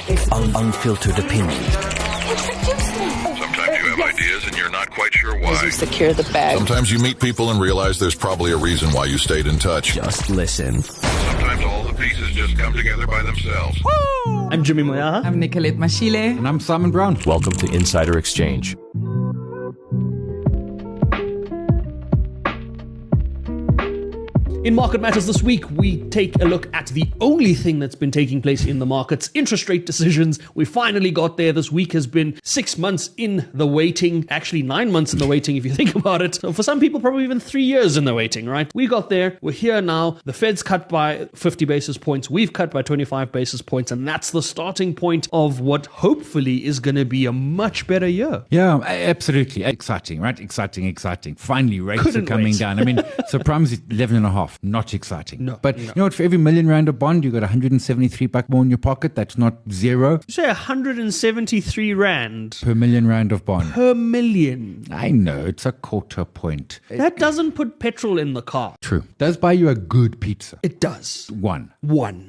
Unfiltered opinion. Sometimes you have ideas and you're not quite sure why. As you secure the bag. Sometimes you meet people and realize there's probably a reason why you stayed in touch. Just listen. Sometimes all the pieces just come together by themselves. I'm Jimmy Moyaha. I'm Nicolette Mashile. And I'm Simon Brown. Welcome to Insider Exchange. In Market Matters this week, we take a look at the only thing that's been taking place in the markets, interest rate decisions. We finally got there. This week has been 6 months in the waiting, actually 9 months in the waiting if you think about it. So for some people, probably even 3 years in the waiting, right? We got there. We're here now. The Fed's cut by 50 basis points. We've cut by 25 basis points. And that's the starting point of what hopefully is going to be a much better year. Yeah, absolutely. Exciting, right? Exciting. Finally, rates are coming down. I mean, so prime's 11.5. Not exciting. No, but you know what? For every $1 million of bond, you got $173 more in your pocket. That's not zero. You say 173 Rand Per $1 million of bond. per million. I know, it's a quarter point. That doesn't put petrol in the car. True. Does buy you a good pizza. It does. One.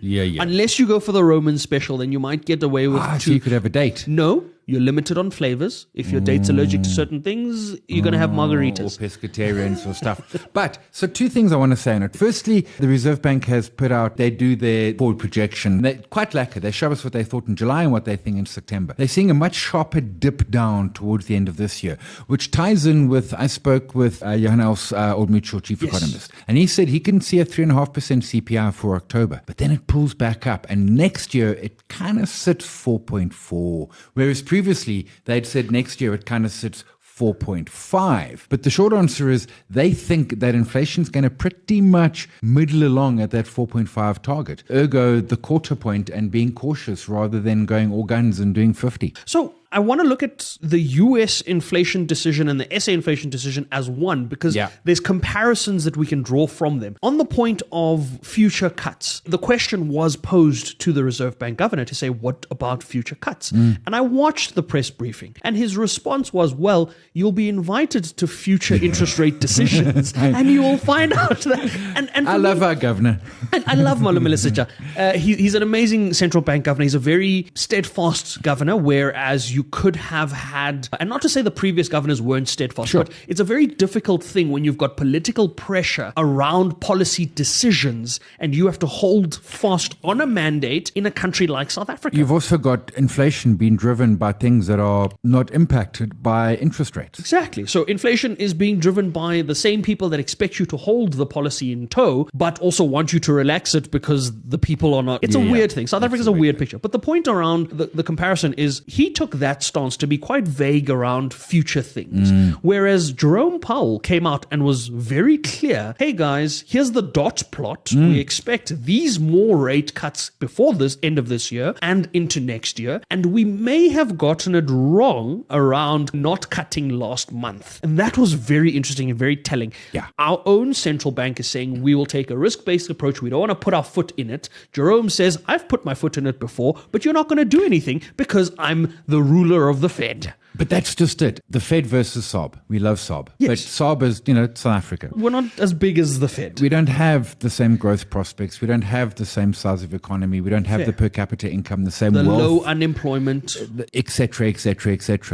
Yeah. Unless you go for the Roman special, then you might get away with two. So you could have a date. No, you're limited on flavors. If your date's allergic to certain things, you're going to have margaritas. Or pescatarians or stuff. But, so two things I want to say on it. Firstly, the Reserve Bank has put out, they do their forward projection. They're quite lacquer. They show us what they thought in July and what they think in September. They're seeing a much sharper dip down towards the end of this year, which ties in with, I spoke with Johan Els, Old Mutual chief economist, and he said he can see a 3.5% CPI for October, but then it pulls back up, and next year it kind of sits 4.4, whereas previously they'd said next year it kind of sits 4.5. But the short answer is they think that inflation's going to pretty much middle along at that 4.5 target. Ergo, the quarter point and being cautious rather than going all guns and doing 50. So I want to look at the US inflation decision and the SA inflation decision as one, because there's comparisons that we can draw from them. On the point of future cuts, the question was posed to the Reserve Bank governor to say, what about future cuts? And I watched the press briefing, and his response was, well, you'll be invited to future interest rate decisions, and you will find out that. And I love our governor. And I love Malumile Sitja. He's an amazing central bank governor. He's a very steadfast governor, whereas you could have had, and not to say the previous governors weren't steadfast, but it's a very difficult thing when you've got political pressure around policy decisions and you have to hold fast on a mandate in a country like South Africa. You've also got inflation being driven by things that are not impacted by interest rates. Exactly. So inflation is being driven by the same people that expect you to hold the policy in tow, but also want you to relax it because the people are not. It's a weird thing. South Africa's a weird picture. But the point around the comparison is he took that stance to be quite vague around future things. Whereas Jerome Powell came out and was very clear, hey guys, here's the dot plot. We expect these more rate cuts before this end of this year and into next year. And we may have gotten it wrong around not cutting last month. And that was very interesting and very telling. Yeah. Our own central bank is saying we will take a risk-based approach. We don't want to put our foot in it. Jerome says, I've put my foot in it before, but you're not going to do anything because I'm the ruler of the Fed. But that's just it. The Fed versus SARB. We love SARB. Yes. But SARB is, South Africa. We're not as big as the Fed. We don't have the same growth prospects. We don't have the same size of economy. We don't have the per capita income, the same the wealth. low unemployment. Et cetera.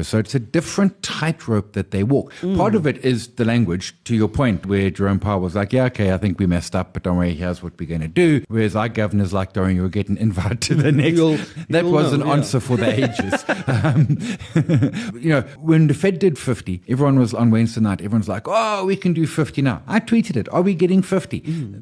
So it's a different tightrope that they walk. Part of it is the language, to your point, where Jerome Powell was like, I think we messed up, but don't worry, here's what we're going to do. Whereas our governor's like, don't worry, you'll get an invite to the next. That was an answer for the ages. When the Fed did 50, everyone was on Wednesday night, everyone's like, we can do 50 now. I tweeted it. Are we getting 50?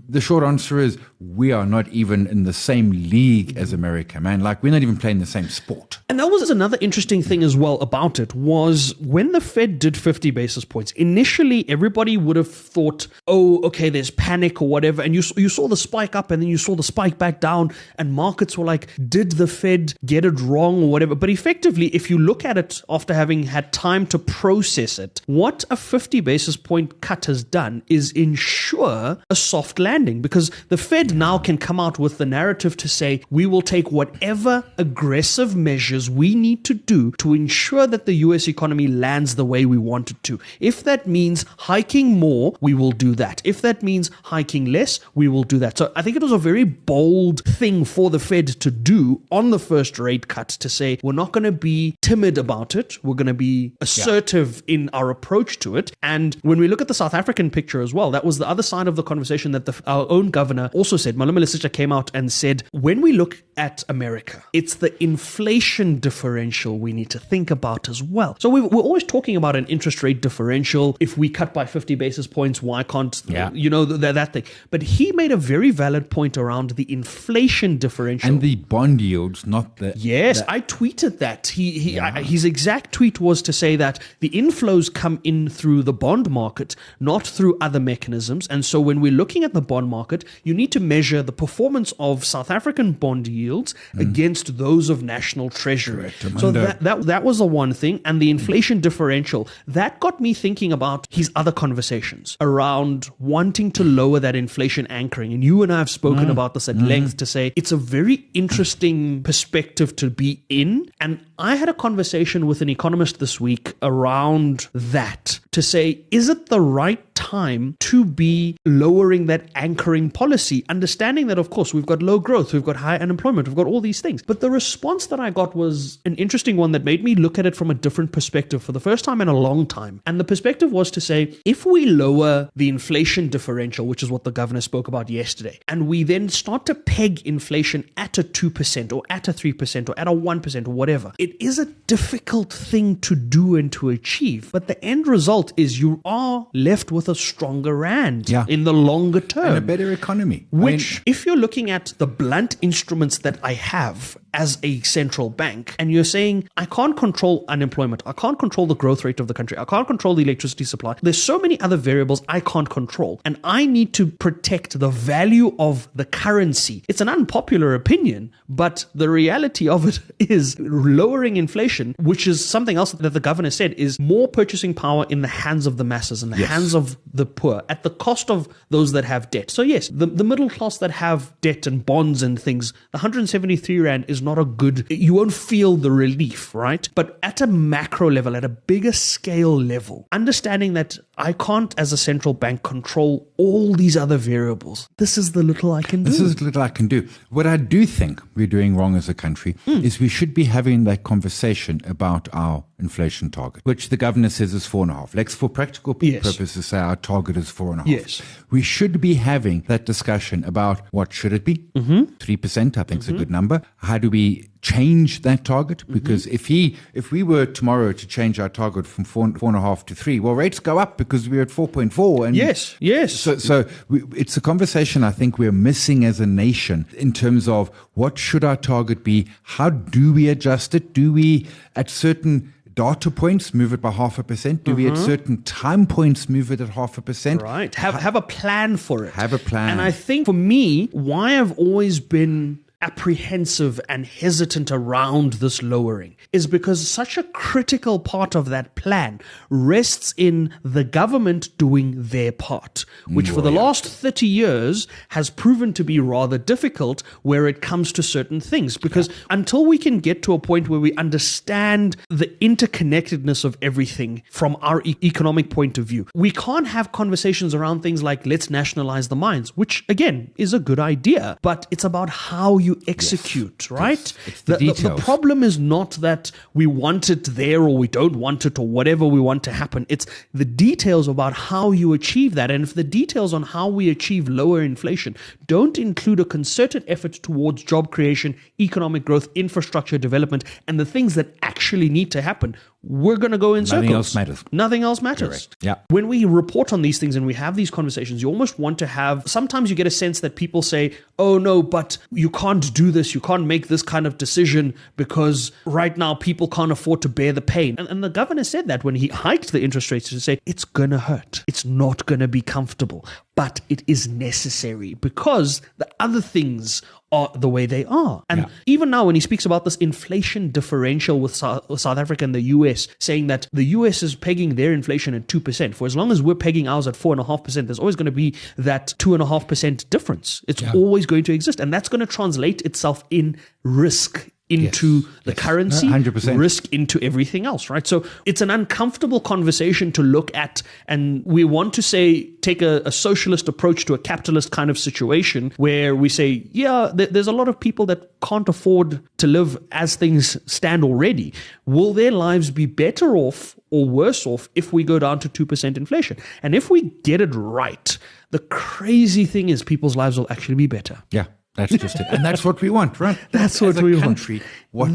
The short answer is we are not even in the same league as America, man. Like, we're not even playing the same sport. And that was another interesting thing as well about it was when the Fed did 50 basis points, initially everybody would have thought, okay, there's panic or whatever. And you saw the spike up and then you saw the spike back down and markets were like, did the Fed get it wrong or whatever? But effectively, if you look at it after having had time to process it. What a 50 basis point cut has done is ensure a soft landing, because the Fed now can come out with the narrative to say, we will take whatever aggressive measures we need to do to ensure that the US economy lands the way we want it to. If that means hiking more, we will do that. If that means hiking less, we will do that. So I think it was a very bold thing for the Fed to do on the first rate cut, to say, we're not going to be timid about it. We're going to be assertive in our approach to it. And when we look at the South African picture as well, that was the other side of the conversation that our own governor also said. Maluma Lesetja came out and said, when we look at America, it's the inflation differential we need to think about as well. So we're always talking about an interest rate differential. If we cut by 50 basis points, why can't, that thing? But he made a very valid point around the inflation differential. And the bond yields, not the... Yes, I tweeted that. His exact tweet was to say that the inflows come in through the bond market, not through other mechanisms. And so when we're looking at the bond market, you need to measure the performance of South African bond yields against those of national treasury. Correct. So that was the one thing. And the inflation differential, that got me thinking about his other conversations around wanting to lower that inflation anchoring. And you and I have spoken about this at length, to say it's a very interesting perspective to be in. And I had a conversation with an economist this week around that, to say, is it the right time to be lowering that anchoring policy, understanding that, of course, we've got low growth, we've got high unemployment, we've got all these things. But the response that I got was an interesting one that made me look at it from a different perspective for the first time in a long time. And the perspective was to say, if we lower the inflation differential, which is what the governor spoke about yesterday, and we then start to peg inflation at a 2% or at a 3% or at a 1% or whatever, it is a difficult thing to do and to achieve. But the end result is you are left with a stronger rand in the longer term. And a better economy. Which, if you're looking at the blunt instruments that I have as a central bank, and you're saying, I can't control unemployment, I can't control the growth rate of the country, I can't control the electricity supply, there's so many other variables I can't control, and I need to protect the value of the currency. It's an unpopular opinion, but the reality of it is lowering inflation, which is something else that the governor said, is more purchasing power in the hands of the masses, in the hands of the poor, at the cost of those that have debt. So yes, the middle class that have debt and bonds and things, the 173 Rand is not a good, you won't feel the relief, right? But at a macro level, at a bigger scale level, understanding that I can't, as a central bank, control all these other variables. This is the little I can do. This is the little I can do. What I do think we're doing wrong as a country is we should be having that conversation about our inflation target, which the governor says is 4.5. Let's, for practical purposes, say our target is 4.5. Yes. We should be having that discussion about what should it be? 3%, I think is a good number. How do we change that target? Because if we were tomorrow to change our target from 4.5 to 3, well, rates go up because we're at 4.4. And yes. So it's a conversation I think we're missing as a nation in terms of what should our target be? How do we adjust it? Do we, at certain data points, move it by 0.5%? Do we at certain time points move it at 0.5%? Right. Have a plan for it. Have a plan. And I think for me, why I've always been apprehensive and hesitant around this lowering is because such a critical part of that plan rests in the government doing their part, which for the last 30 years has proven to be rather difficult where it comes to certain things. Because until we can get to a point where we understand the interconnectedness of everything from our economic point of view, we can't have conversations around things like let's nationalize the mines, which again is a good idea, but it's about how you execute, right? It's the details. The problem is not that we want it there or we don't want it or whatever we want to happen. It's the details about how you achieve that. And if the details on how we achieve lower inflation don't include a concerted effort towards job creation, economic growth, infrastructure development, and the things that actually need to happen, we're going to go in circles. Nothing else matters. Correct. Yeah. When we report on these things and we have these conversations, you almost want to have, sometimes you get a sense that people say, oh no, but you can't do this. You can't make this kind of decision because right now people can't afford to bear the pain. And the governor said that when he hiked the interest rates to say, it's going to hurt. It's not going to be comfortable, but it is necessary because the other things are the way they are. And even now, when he speaks about this inflation differential with South Africa and the US, saying that the US is pegging their inflation at 2%. For as long as we're pegging ours at 4.5%, there's always going to be that 2.5% difference. It's always going to exist. And that's going to translate itself in risk into the currency, 100%. risk into everything else, right? So it's an uncomfortable conversation to look at, and we want to say, take a socialist approach to a capitalist kind of situation where we say, there's a lot of people that can't afford to live as things stand already. Will their lives be better off or worse off if we go down to 2% inflation? And if we get it right, the crazy thing is people's lives will actually be better. Yeah. That's just it. And that's what we want, right? That's what we want.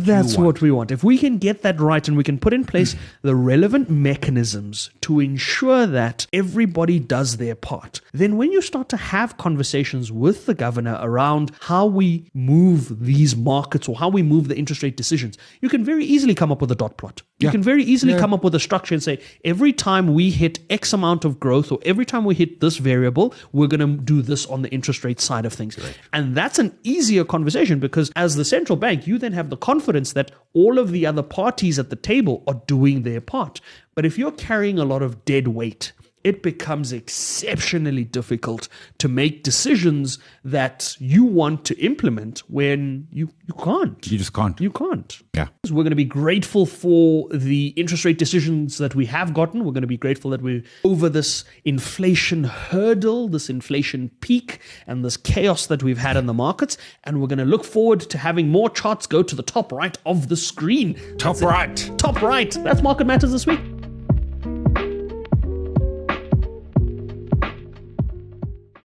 That's what we want. If we can get that right and we can put in place the relevant mechanisms to ensure that everybody does their part, then when you start to have conversations with the governor around how we move these markets or how we move the interest rate decisions, you can very easily come up with a dot plot. You can very easily come up with a structure and say, every time we hit X amount of growth or every time we hit this variable, we're going to do this on the interest rate side of things. Right. And that's an easier conversation because as the central bank, you then have the confidence that all of the other parties at the table are doing their part. But if you're carrying a lot of dead weight, it becomes exceptionally difficult to make decisions that you want to implement when you can't. You just can't. You can't. Yeah. We're going to be grateful for the interest rate decisions that we have gotten. We're going to be grateful that we're over this inflation hurdle, this inflation peak, and this chaos that we've had in the markets. And we're going to look forward to having more charts go to the top right of the screen. Top right. Top right. That's Market Matters this week.